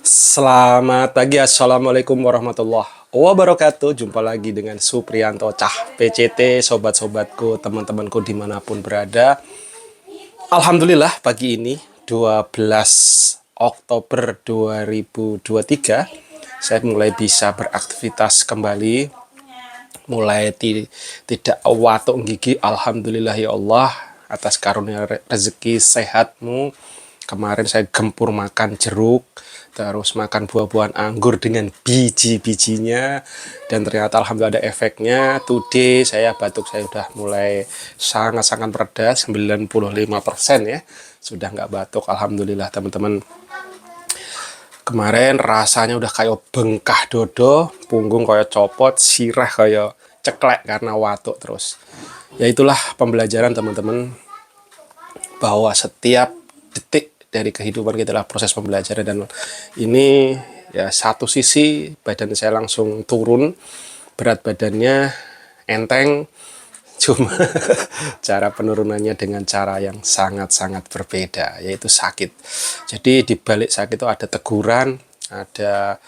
Selamat pagi, Assalamualaikum warahmatullahi wabarakatuh. Jumpa lagi dengan Supriyanto Cah PCT, sobat-sobatku, teman-temanku dimanapun berada. Alhamdulillah pagi ini 12 Oktober 2023 saya mulai bisa beraktivitas kembali, mulai tidak watuk gigi. Alhamdulillah ya Allah atas karunia rezeki sehatmu. Kemarin saya gempur makan jeruk, terus makan buah-buahan anggur dengan biji-bijinya, dan ternyata alhamdulillah ada efeknya. Today saya batuk, saya udah mulai sangat-sangat mereda, 95% ya. Sudah nggak batuk, alhamdulillah teman-teman. Kemarin rasanya udah kayak bengkah dodo, punggung kayak copot, sirah kayak ceklek karena watuk terus. Ya itulah pembelajaran teman-teman, bahwa setiap detik dari kehidupan kita adalah proses pembelajaran. Dan ini ya, satu sisi badan saya langsung turun, berat badannya enteng, cuma cara penurunannya dengan cara yang sangat-sangat berbeda, yaitu sakit. Jadi di balik sakit itu ada teguran, ada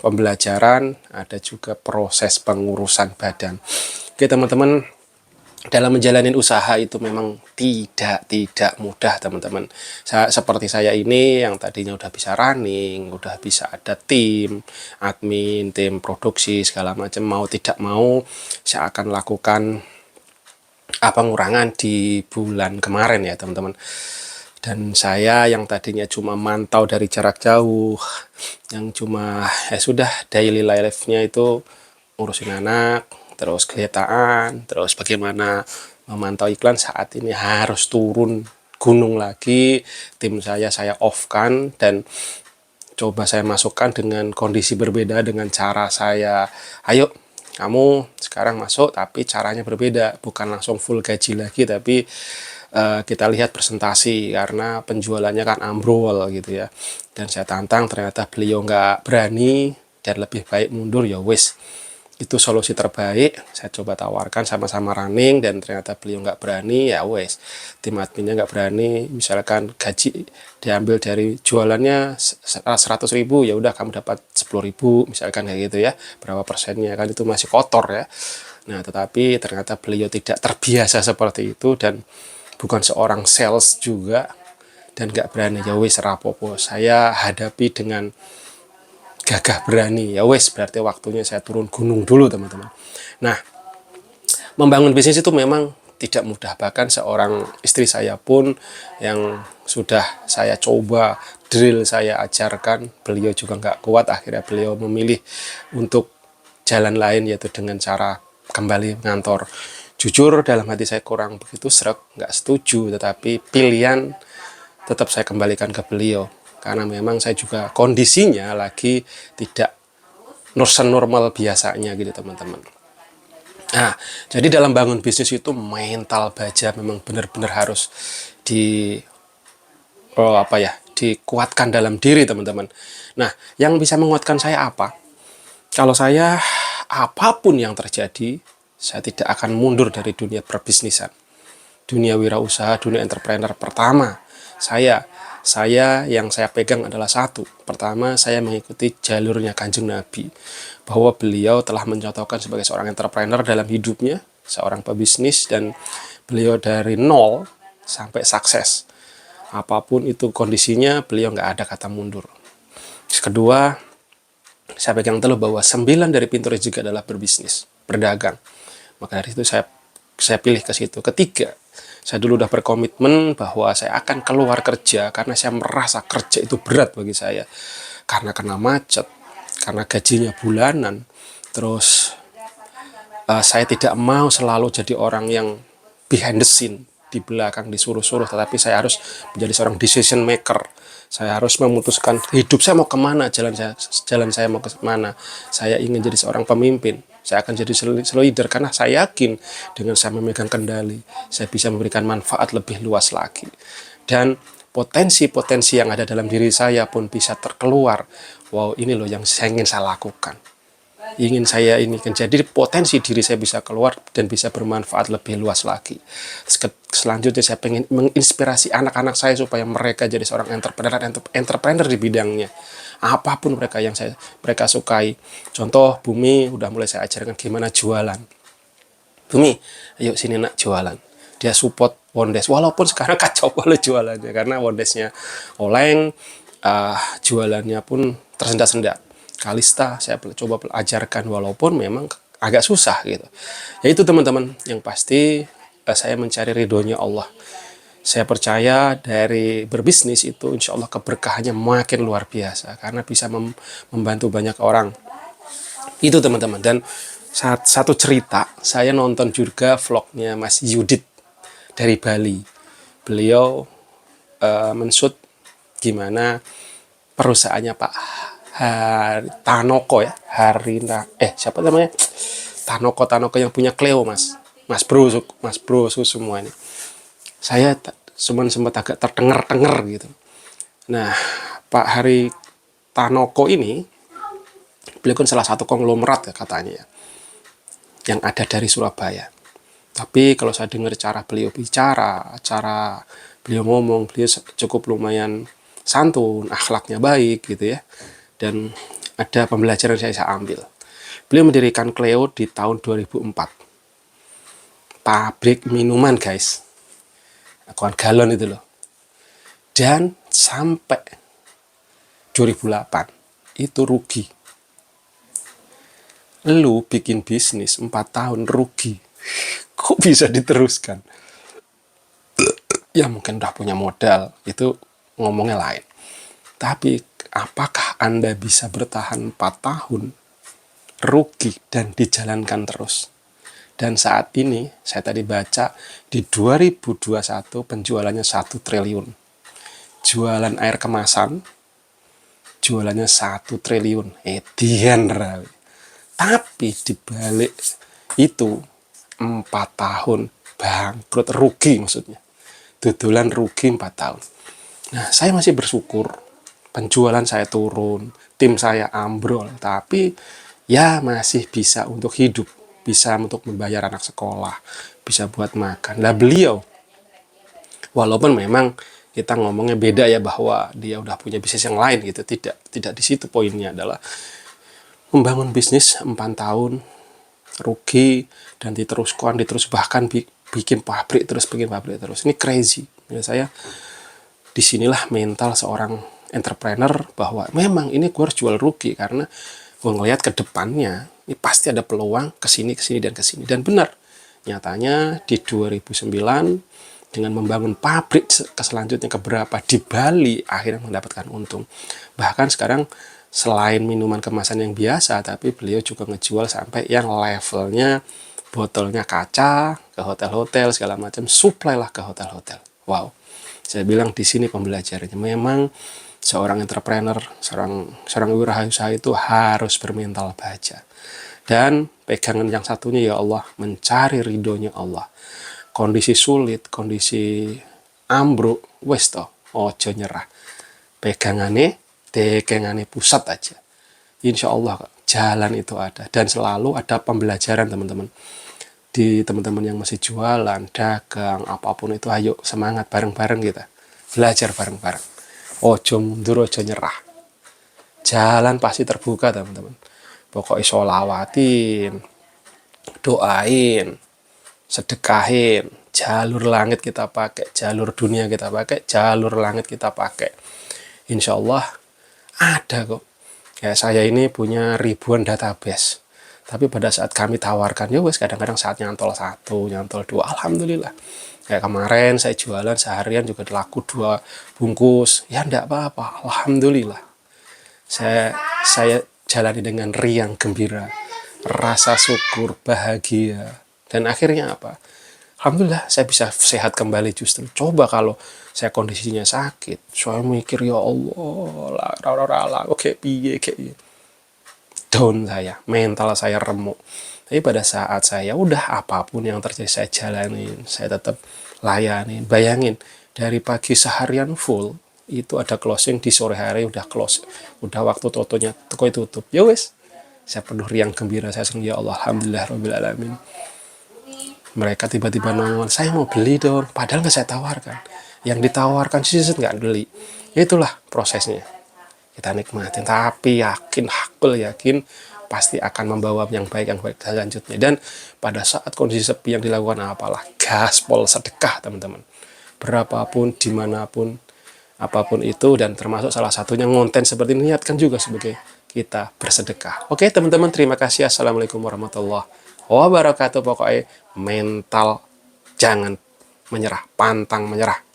pembelajaran, ada juga proses pengurusan badan. Oke teman-teman, dalam menjalani usaha itu memang tidak mudah teman-teman. Seperti saya ini yang tadinya udah bisa running, udah bisa ada tim admin, tim produksi segala macam, mau tidak mau saya akan lakukan pengurangan di bulan kemarin ya teman-teman. Dan saya yang tadinya cuma mantau dari jarak jauh, yang cuma ya sudah daily life-nya itu ngurusin anak, terus kelihatan, terus bagaimana memantau iklan, saat ini harus turun gunung lagi. Tim saya off-kan dan coba saya masukkan dengan kondisi berbeda, dengan cara saya, ayo kamu sekarang masuk tapi caranya berbeda, bukan langsung full gaji lagi, tapi kita lihat presentasi karena penjualannya kan ambrol gitu ya. Dan saya tantang, ternyata beliau nggak berani dan lebih baik mundur. Ya wis, itu solusi terbaik saya coba tawarkan, sama-sama running, dan ternyata beliau nggak berani. Ya wes, tim adminnya nggak berani, misalkan gaji diambil dari jualannya 100.000, ya udah kamu dapat 10.000 misalkan, kayak gitu ya, berapa persennya, kan itu masih kotor ya. Nah tetapi ternyata beliau tidak terbiasa seperti itu dan bukan seorang sales juga, dan nggak berani. Ya wes, rapopo, saya hadapi dengan gagah berani. Ya wes, berarti waktunya saya turun gunung dulu teman-teman. Nah, membangun bisnis itu memang tidak mudah. Bahkan seorang istri saya pun yang sudah saya coba drill, saya ajarkan, beliau juga nggak kuat. Akhirnya beliau memilih untuk jalan lain, yaitu dengan cara kembali ngantor. Jujur dalam hati saya kurang begitu sreg, nggak setuju, tetapi pilihan tetap saya kembalikan ke beliau. Karena memang saya juga kondisinya lagi tidak normal biasanya gitu teman-teman. Nah, jadi dalam bangun bisnis itu mental baja memang benar-benar harus di dikuatkan dalam diri teman-teman. Nah, yang bisa menguatkan saya apa? Kalau saya, apapun yang terjadi, saya tidak akan mundur dari dunia perbisnisan, dunia wirausaha, dunia entrepreneur. Pertama, saya yang saya pegang adalah satu. Pertama, saya mengikuti jalurnya Kanjeng Nabi, bahwa beliau telah mencontohkan sebagai seorang entrepreneur dalam hidupnya, seorang pebisnis, dan beliau dari nol sampai sukses. Apapun itu kondisinya, beliau nggak ada kata mundur. Kedua, saya pegang teluh bahwa 9 dari pintu rezeki adalah berbisnis, berdagang. Maka dari itu saya pilih ke situ. Ketiga, saya dulu udah berkomitmen bahwa saya akan keluar kerja karena saya merasa kerja itu berat bagi saya. Karena kena macet, karena gajinya bulanan. Terus saya tidak mau selalu jadi orang yang behind the scene, di belakang disuruh-suruh, tetapi saya harus menjadi seorang decision maker. Saya harus memutuskan hidup saya mau kemana, jalan saya mau kemana. Saya ingin jadi seorang pemimpin, saya akan jadi leader, karena saya yakin dengan saya memegang kendali, saya bisa memberikan manfaat lebih luas lagi. Dan potensi-potensi yang ada dalam diri saya pun bisa terkeluar. Wow, ini loh yang ingin saya lakukan, ingin saya ini kan, jadi potensi diri saya bisa keluar dan bisa bermanfaat lebih luas lagi. selanjutnya saya pengen menginspirasi anak-anak saya supaya mereka jadi seorang entrepreneur di bidangnya. Apapun mereka sukai. Contoh, Bumi udah mulai saya ajarkan gimana jualan. Bumi, ayo sini nak jualan. Dia support Wondes, walaupun sekarang kacau banget jualannya karena Wondesnya oleng, jualannya pun tersendat-sendat. Kalista saya coba ajarkan walaupun memang agak susah gitu. Ya itu teman-teman, yang pasti saya mencari ridhonya Allah. Saya percaya dari berbisnis itu insya Allah keberkahannya makin luar biasa karena bisa membantu banyak orang. Itu teman-teman. Dan satu cerita, saya nonton juga vlognya Mas Yudit dari Bali. Beliau menshoot gimana perusahaannya Pak Tanoko ya, siapa namanya? Tanoko yang punya Cleo, Mas Bro semua ini. Saya sempat agak terdengar gitu. Nah, Pak Hari Tanoko ini, beliau kan salah satu konglomerat ya katanya ya, yang ada dari Surabaya. Tapi kalau saya dengar cara beliau bicara, cara beliau ngomong, beliau cukup lumayan santun, akhlaknya baik gitu ya. Dan ada pembelajaran yang saya ambil. Beliau mendirikan Cleo di tahun 2004. Pabrik minuman, guys. Akuan galon itu loh. Dan sampai 2008 itu rugi. Lu bikin bisnis 4 tahun rugi. Kok bisa diteruskan? Ya mungkin udah punya modal, itu ngomongnya lain. Tapi apakah Anda bisa bertahan 4 tahun rugi dan dijalankan terus? Dan saat ini saya tadi baca di 2021 penjualannya 1 triliun. Jualan air kemasan jualannya 1 triliun. Edian rawi. Tapi dibalik itu 4 tahun bangkrut, rugi maksudnya. Dodolan rugi 4 tahun. Nah, saya masih bersyukur penjualan saya turun, tim saya ambrol, tapi ya masih bisa untuk hidup, bisa untuk membayar anak sekolah, bisa buat makan. Lah beliau, walaupun memang kita ngomongnya beda ya, bahwa dia udah punya bisnis yang lain gitu, tidak di situ poinnya. Adalah membangun bisnis 4 tahun rugi dan terus bahkan bikin pabrik terus. Ini crazy menurut saya. Disinilah mental seorang entrepreneur, bahwa memang ini gue harus jual rugi karena gue ngeliat ke depannya ini pasti ada peluang kesini dan benar. Nyatanya di 2009 dengan membangun pabrik selanjutnya keberapa di Bali, akhirnya mendapatkan untung. Bahkan sekarang selain minuman kemasan yang biasa, tapi beliau juga ngejual sampai yang levelnya botolnya kaca ke hotel-hotel segala macam, supply lah ke hotel-hotel. Wow, saya bilang di sini pembelajarannya. Memang seorang entrepreneur, seorang wirausaha itu harus bermental baja. Dan pegangan yang satunya, ya Allah, mencari ridhonya Allah. Kondisi sulit, kondisi ambruk, wes toh, ojo nyerah. Tegangane pusat aja. Insya Allah jalan itu ada, dan selalu ada pembelajaran teman-teman. Di teman-teman yang masih jualan, dagang, apapun itu, ayo semangat bareng-bareng kita. Belajar bareng-bareng. Ojo mundur, ojo nyerah. Jalan pasti terbuka teman-teman. Pokoknya sholawatin, doain, sedekahin, jalur langit kita pakai, jalur dunia kita pakai, jalur langit kita pakai. Insya Allah ada kok. Ya, saya ini punya ribuan database. Tapi pada saat kami tawarkan, ya wes kadang-kadang saat nyantol 1, nyantol 2, alhamdulillah. Kayak kemarin saya jualan seharian juga laku 2 bungkus. Ya enggak apa-apa, alhamdulillah. Saya jalani dengan riang gembira, rasa syukur, bahagia. Dan akhirnya apa? Alhamdulillah saya bisa sehat kembali justru. Coba kalau saya kondisinya sakit, saya mikir ya Allah, oke piye kayak down saya, mental saya remuk. Tapi pada saat saya udah apapun yang terjadi saya jalanin, saya tetap layanin. Bayangin dari pagi seharian full, itu ada closing di sore hari udah close, udah waktu totonya toko tutup. Ya wes, saya penuh riang gembira, saya senang ya Allah, alhamdulillah rabbil alamin. Mereka tiba-tiba nongol, saya mau beli dong, padahal nggak saya tawarkan. Yang ditawarkan sih nggak beli. Itulah prosesnya. Kita nikmatin, tapi yakin, hakul yakin pasti akan membawa yang baik selanjutnya. Dan pada saat kondisi sepi yang dilakukan apalah, gaspol sedekah teman-teman. Berapapun, dimanapun, apapun itu, dan termasuk salah satunya ngonten seperti ini, niatkan juga sebagai kita bersedekah. Oke teman-teman, terima kasih. Assalamualaikum warahmatullahi wabarakatuh. Pokoknya mental jangan menyerah, pantang menyerah.